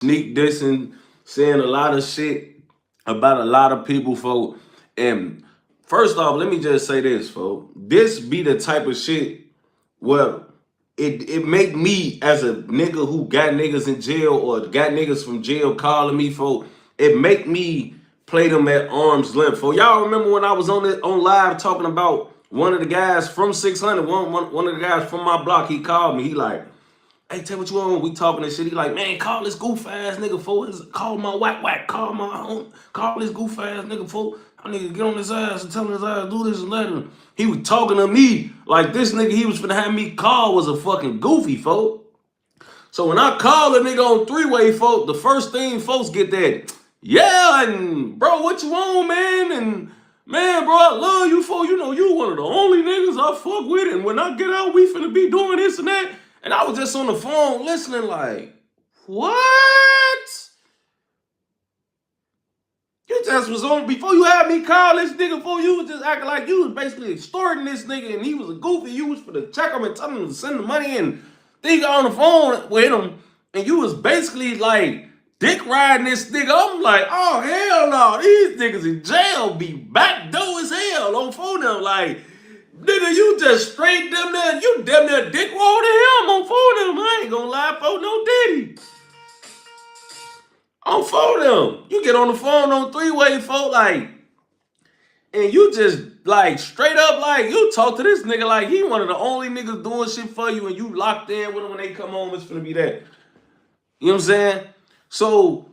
sneak dissing, saying a lot of shit about a lot of people, folk. And first off, let me just say this, folk. This be the type of shit where it make me as a nigga who got niggas in jail or got niggas from jail calling me, folk. It make me play them at arm's length. For y'all remember when I was on live talking about one of the guys from 600, one of the guys from my block, he called me. He like, hey, tell what you want. We talking and shit. He like, man, call this goof ass nigga for his, call my whack whack, call my own, call this goof ass nigga for. I need to get on his ass and tell him his ass do this and let him. He was talking to me like this nigga he was finna have me call was a fucking goofy, folk. So when I call a nigga on three-way, folk, the first thing folks get that, yeah, and bro, what you want, man? And man, bro, I love you, for you know you one of the only niggas I fuck with, and when I get out, we finna be doing this and that. And I was just on the phone listening like, what? You just was on, before you had me call this nigga, before you was just acting like you was basically extorting this nigga and he was a goofy, you was for the check him and tell him to send the money and then you got on the phone with him and you was basically like dick riding this nigga. I'm like, oh hell no, these niggas in jail be back door as hell on phone them like, nigga, you just straight them there, you damn near dick roll to him on phone them. I ain't gonna lie, for no diddy. On phone them. You get on the phone on three-way, folk, like, and you just like straight up like you talk to this nigga like he one of the only niggas doing shit for you and you locked in with him when they come home, it's gonna be that. You know what I'm saying? So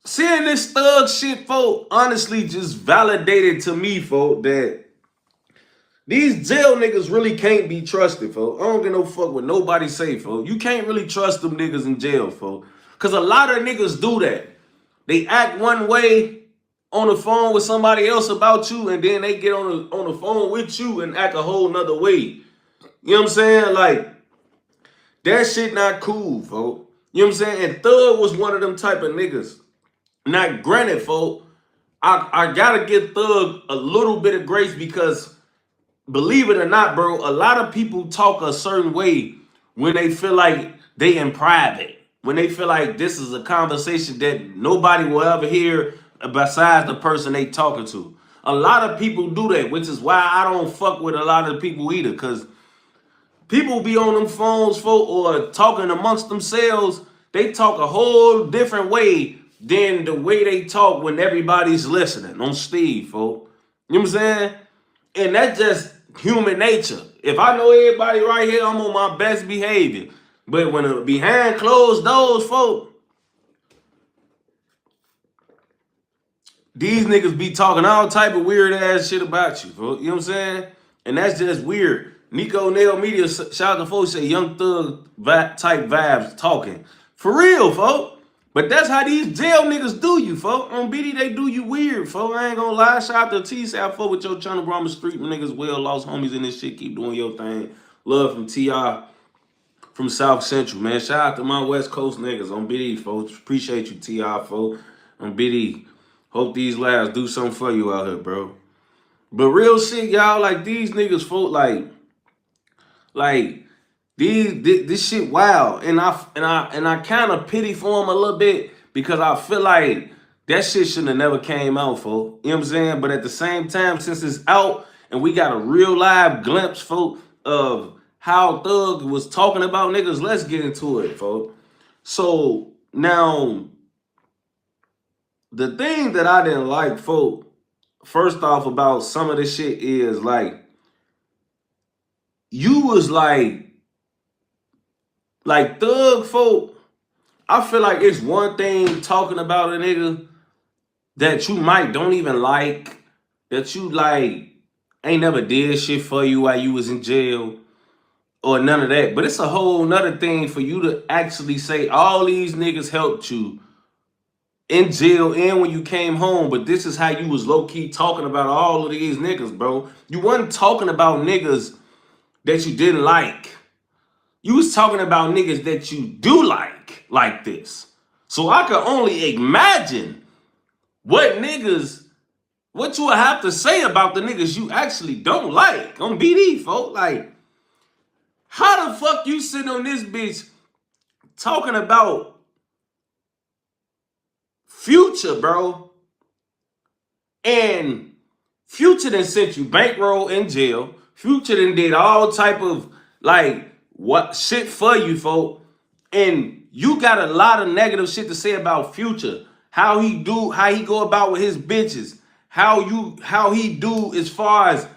seeing this thug shit, folk, honestly just validated to me, folk, that these jail niggas really can't be trusted, folk. I don't give no fuck what nobody say, folk. You can't really trust them niggas in jail, folk. Cause a lot of niggas do that. They act one way on the phone with somebody else about you, and then they get on the phone with you and act a whole nother way. You know what I'm saying? Like, that shit not cool, folk. You know what I'm saying? And Thug was one of them type of niggas. Now, granted, folk, I gotta give Thug a little bit of grace because, believe it or not, bro, a lot of people talk a certain way when they feel like they in private. When they feel like this is a conversation that nobody will ever hear besides the person they talking to. A lot of people do that, which is why I don't fuck with a lot of people either, because people be on them phones, folk, or talking amongst themselves. They talk a whole different way than the way they talk when everybody's listening on Steve, folk. You know what I'm saying? And that's just human nature. If I know everybody right here, I'm on my best behavior. But when it behind closed doors, folk, these niggas be talking all type of weird ass shit about you, folk. You know what I'm saying? And that's just weird. Nico Nail Media, shout out to folks, say Young Thug type vibes talking. For real, folk. But that's how these jail niggas do you, folk. On BD, they do you weird, folk. I ain't gonna lie. Shout out to T. Say I fuck with your channel, bro. I'm a street niggas well lost homies in this shit. Keep doing your thing. Love from T.I. from South Central, man. Shout out to my West Coast niggas on BD, folks. Appreciate you, T.I., folks. On BD. Hope these lives do something for you out here, bro. But real shit, y'all, like these niggas, folks, like this shit wild. And I kind of pity for them a little bit because I feel like that shit shouldn't have never came out, folks. You know what I'm saying? But at the same time, since it's out and we got a real live glimpse, folks, of how Thug was talking about niggas, let's get into it, folks. So now, the thing that I didn't like, folk, first off about some of this shit is like, you was like Thug, folk, I feel like it's one thing talking about a nigga that you might don't even like, that you like ain't never did shit for you while you was in jail or none of that. But it's a whole nother thing for you to actually say all these niggas helped you in jail and when you came home, but this is how you was low-key talking about all of these niggas, bro. You wasn't talking about niggas that you didn't like. You was talking about niggas that you do like this. So I could only imagine what you would have to say about the niggas you actually don't like on BD, folks. Like, how the fuck you sitting on this bitch talking about Future, bro. And Future done sent you bankroll in jail. Future done did all type of like what shit for you, folk. And you got a lot of negative shit to say about Future. How he go about with his bitches. How he do as far as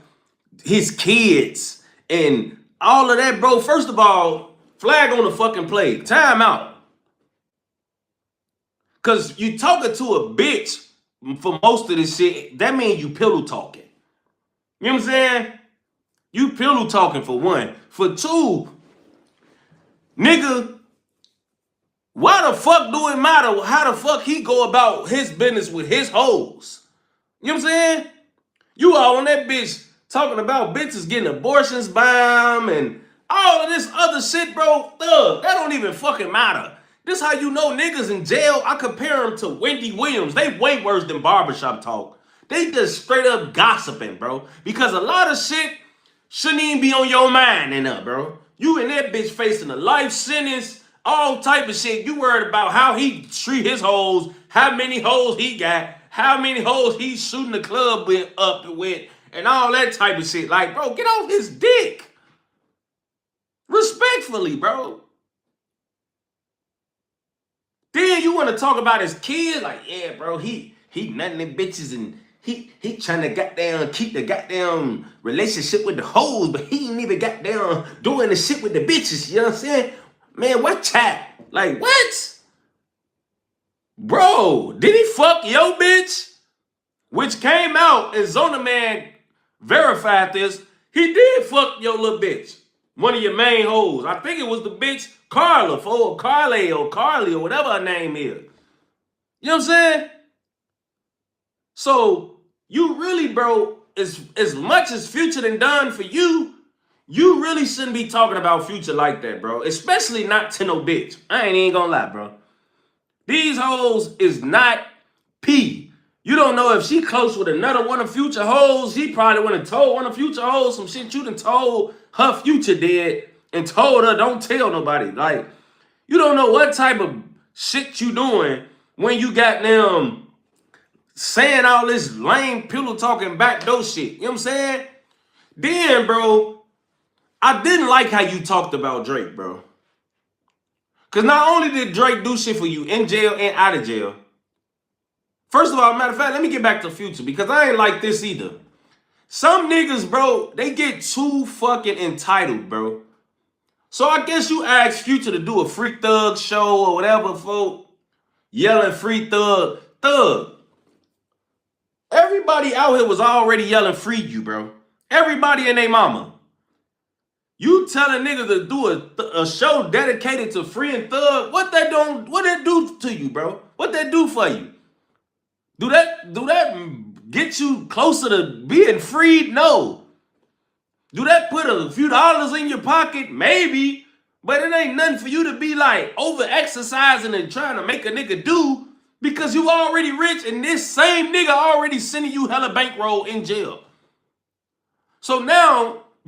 his kids and all of that, bro. First of all, flag on the fucking play. Time out. Cause you talking to a bitch for most of this shit, that means you pillow talking. You know what I'm saying? You pillow talking for one. For two, nigga, why the fuck do it matter how the fuck he go about his business with his hoes? You know what I'm saying? You all on that bitch talking about bitches getting abortions by him and all of this other shit, bro. Thug, that don't even fucking matter. This how you know niggas in jail. I compare them to Wendy Williams. They way worse than barbershop talk. They just straight up gossiping, bro. Because a lot of shit shouldn't even be on your mind enough, bro. You and that bitch facing a life sentence, all type of shit. You worried about how he treat his hoes, how many hoes he got, how many hoes he's shooting the club up with, and all that type of shit. Like, bro, get off his dick. Respectfully, bro. Then you want to talk about his kids? Like, yeah, bro, he nutting them bitches and he trying to goddamn keep the goddamn relationship with the hoes, but he ain't even goddamn doing the shit with the bitches. You know what I'm saying? Man, what chat? Like, what? Bro, did he fuck your bitch? Which came out, and Zona Man verified this. He did fuck your little bitch. One of your main hoes. I think it was the bitch Carla, or Carly, or Carly, or whatever her name is. You know what I'm saying? So, you really, bro, as much as Future done done for you, you really shouldn't be talking about Future like that, bro. Especially not to no bitch. I ain't even gonna lie, bro. These hoes is not P. You don't know if she close with another one of Future hoes. He probably would have told one of Future hoes some shit you done told her Future did and told her don't tell nobody. Like, you don't know what type of shit you doing when you got them saying all this lame pillow talking backdoor shit. You know what I'm saying? Then, bro, I didn't like how you talked about Drake, bro. Because not only did Drake do shit for you in jail and out of jail. First of all, matter of fact, let me get back to Future because I ain't like this either. Some niggas, bro, they get too fucking entitled, bro. So I guess you asked Future to do a Free Thug show or whatever, folk. Yelling Free Thug. Thug. Everybody out here was already yelling free you, bro. Everybody and their mama. You telling niggas to do a show dedicated to Free and Thug, what that do to you, bro? What that do for you? Do that get you closer to being freed? No. Do that put a few dollars in your pocket? Maybe. But it ain't nothing for you to be like over-exercising and trying to make a nigga do because you already rich and this same nigga already sending you hella bankroll in jail. So now,